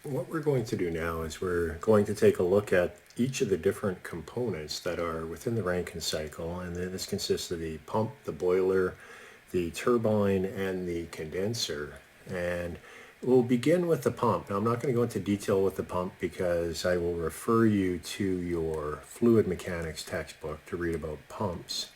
What we're going to do now is we're going to take a look at each of the different components that are within the Rankine cycle, and this consists of the pump, the boiler, the turbine, and the condenser. And we'll begin with the pump. Now, I'm not going to go into detail with the pump because I will refer you to your fluid mechanics textbook to read about pumps.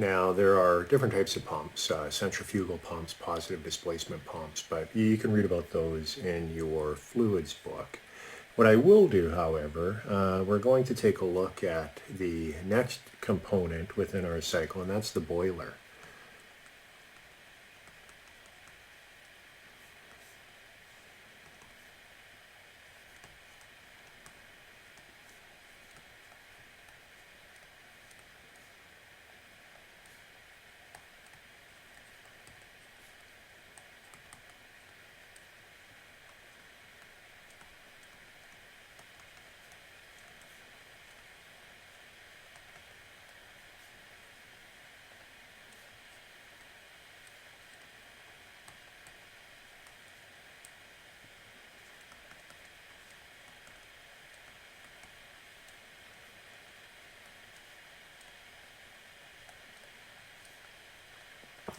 Now, there are different types of pumps, centrifugal pumps, positive displacement pumps, but you can read about those in your fluids book. What I will do, however, we're going to take a look at the next component within our cycle, and that's the boiler.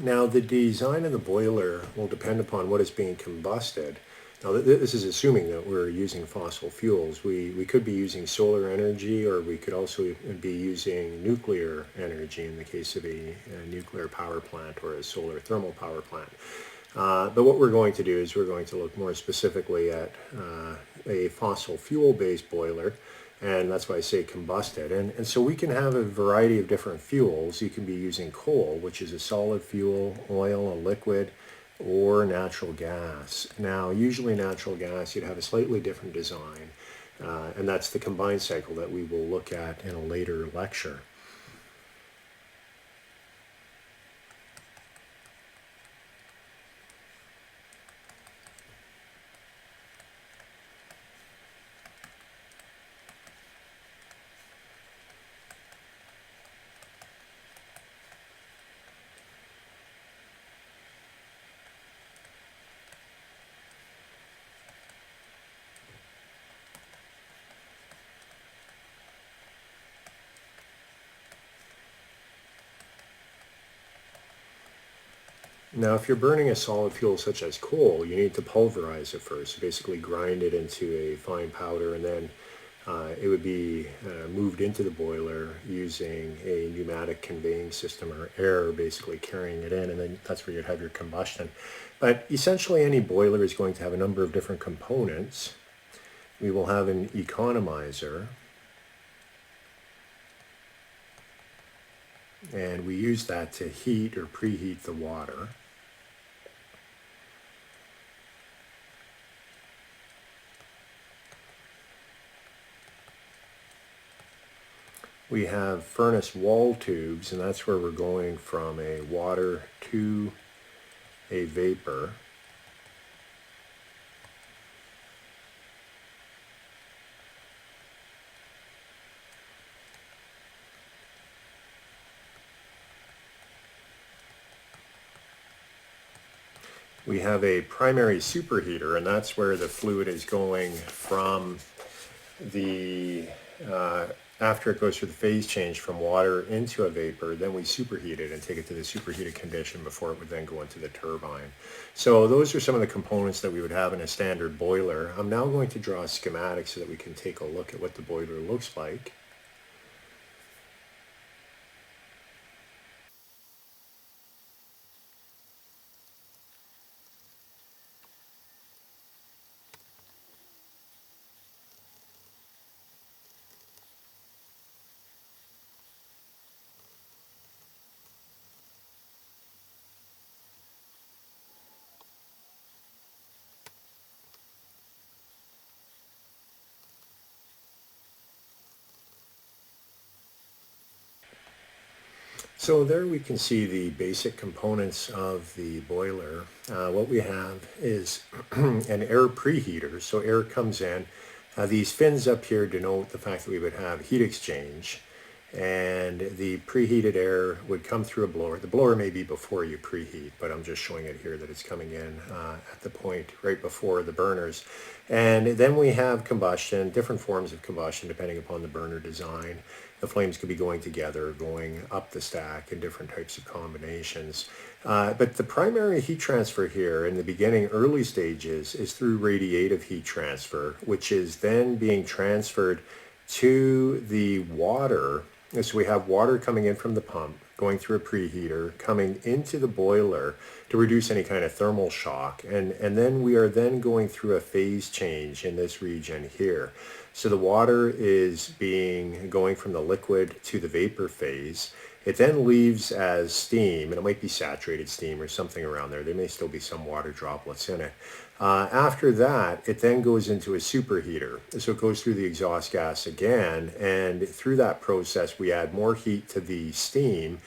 Now, the design of the boiler will depend upon what is being combusted. Now, this is assuming that we're using fossil fuels. We could be using solar energy, or we could also be using nuclear energy in the case of a nuclear power plant or a solar thermal power plant. But what we're going to do is we're going to look more specifically at a fossil fuel-based boiler, and that's why I say combusted. And so we can have a variety of different fuels. You can be using coal, which is a solid fuel, oil, a liquid, or natural gas. Now, usually natural gas, you'd have a slightly different design, and that's the combined cycle that we will look at in a later lecture. Now, if you're burning a solid fuel such as coal, you need to pulverize it first. So basically grind it into a fine powder, and then it would be moved into the boiler using a pneumatic conveying system, or air basically carrying it in, and then that's where you'd have your combustion. But essentially any boiler is going to have a number of different components. We will have an economizer, and we use that to heat or preheat the water. We have furnace wall tubes, and that's where we're going from a water to a vapor. We have a primary superheater, and that's where the fluid is going from the after it goes through the phase change from water into a vapor, then we superheat it and take it to the superheated condition before it would then go into the turbine. So those are some of the components that we would have in a standard boiler. I'm now going to draw a schematic so that we can take a look at what the boiler looks like. So there we can see the basic components of the boiler. What we have is an air preheater. So air comes in. These fins up here denote the fact that we would have heat exchange, and the preheated air would come through a blower. The blower may be before you preheat, but I'm just showing it here that it's coming in at the point right before the burners. And then we have combustion, different forms of combustion depending upon the burner design. The flames could be going together, going up the stack in different types of combinations. But the primary heat transfer here in the beginning, early stages, is through radiative heat transfer, which is then being transferred to the water. So we have water coming in from the pump, going through a preheater, coming into the boiler to reduce any kind of thermal shock. And then we are then going through a phase change in this region here. So the water is going from the liquid to the vapor phase. It then leaves as steam, and it might be saturated steam or something around there. There may still be some water droplets in it. After that, it then goes into a superheater. So it goes through the exhaust gas again, and through that process, we add more heat to the steam.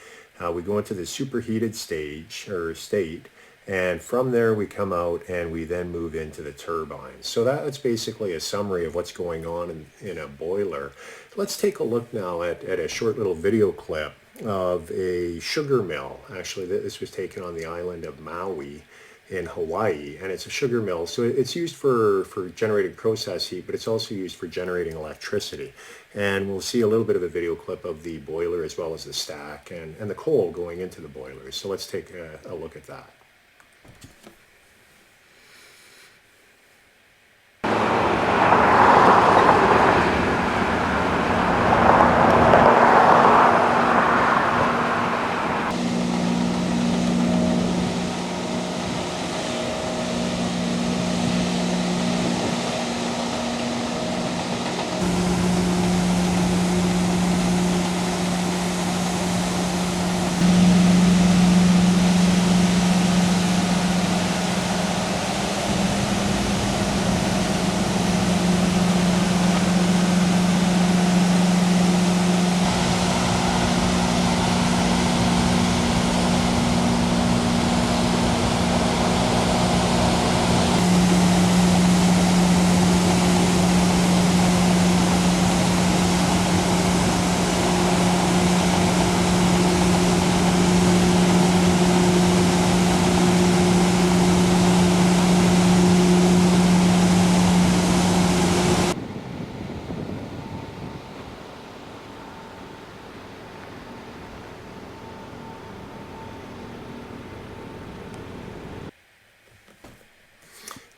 We go into the superheated stage or state, and from there we come out and we then move into the turbines. So that's basically a summary of what's going on in a boiler. Let's take a look now at a short little video clip of a sugar mill. Actually, this was taken on the island of Maui in Hawaii, and it's a sugar mill. So it's used for generating process heat, but it's also used for generating electricity. And we'll see a little bit of a video clip of the boiler as well as the stack and the coal going into the boilers. So let's take a look at that.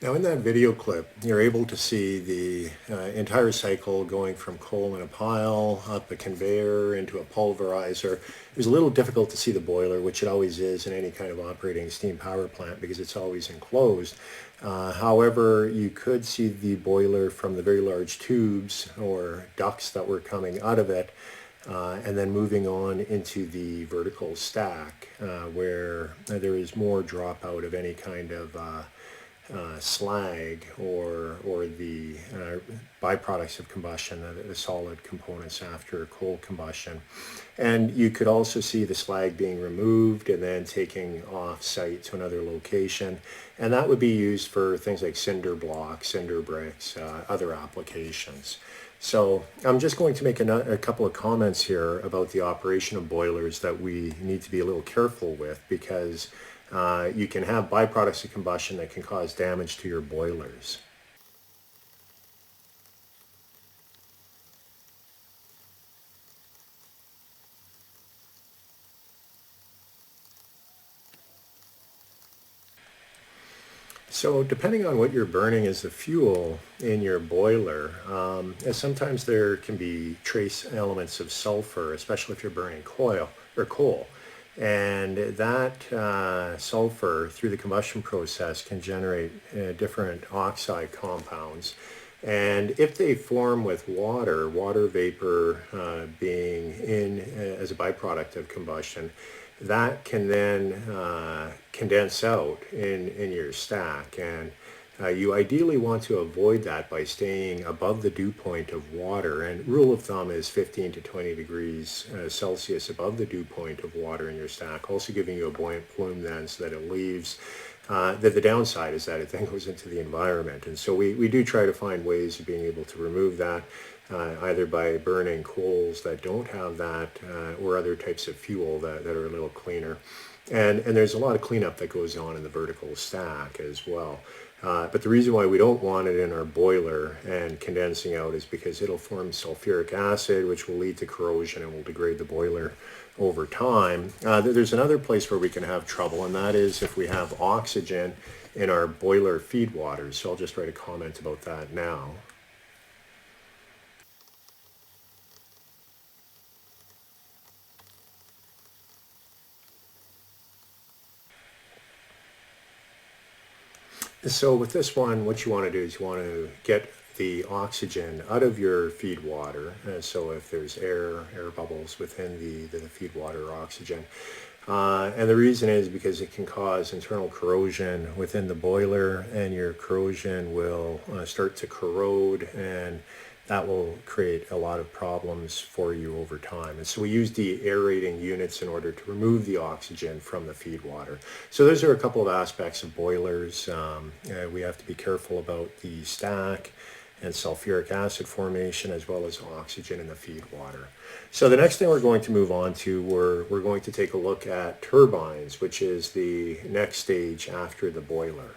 Now in that video clip, you're able to see the entire cycle going from coal in a pile, up a conveyor, into a pulverizer. It was a little difficult to see the boiler, which it always is in any kind of operating steam power plant because it's always enclosed. However, you could see the boiler from the very large tubes or ducts that were coming out of it, and then moving on into the vertical stack where there is more dropout of any kind of slag or the byproducts of combustion, the solid components after coal combustion. And you could also see the slag being removed and then taking off site to another location, and that would be used for things like cinder blocks, cinder bricks, other applications. So I'm just going to make a couple of comments here about the operation of boilers that we need to be a little careful with, because you can have byproducts of combustion that can cause damage to your boilers. So depending on what you're burning as the fuel in your boiler, sometimes there can be trace elements of sulfur, especially if you're burning coal. And that sulfur, through the combustion process, can generate different oxide compounds. And if they form with water vapor being in as a byproduct of combustion, that can then condense out in your stack. And You ideally want to avoid that by staying above the dew point of water, and rule of thumb is 15 to 20 degrees Celsius above the dew point of water in your stack, also giving you a buoyant plume then so that it leaves. The downside is that it then goes into the environment, and so we do try to find ways of being able to remove that, either by burning coals that don't have that, or other types of fuel that are a little cleaner. And there's a lot of cleanup that goes on in the vertical stack as well. But the reason why we don't want it in our boiler and condensing out is because it'll form sulfuric acid, which will lead to corrosion and will degrade the boiler over time. There's another place where we can have trouble, and that is if we have oxygen in our boiler feed water. So I'll just write a comment about that now. So with this one, what you want to do is you want to get the oxygen out of your feed water. So if there's air bubbles within the feed water or oxygen. And the reason is because it can cause internal corrosion within the boiler, and your corrosion will start to corrode, and that will create a lot of problems for you over time. And so we use de-aerating units in order to remove the oxygen from the feed water. So those are a couple of aspects of boilers. We have to be careful about the stack and sulfuric acid formation, as well as oxygen in the feed water. So the next thing we're going to move on to, we're going to take a look at turbines, which is the next stage after the boiler.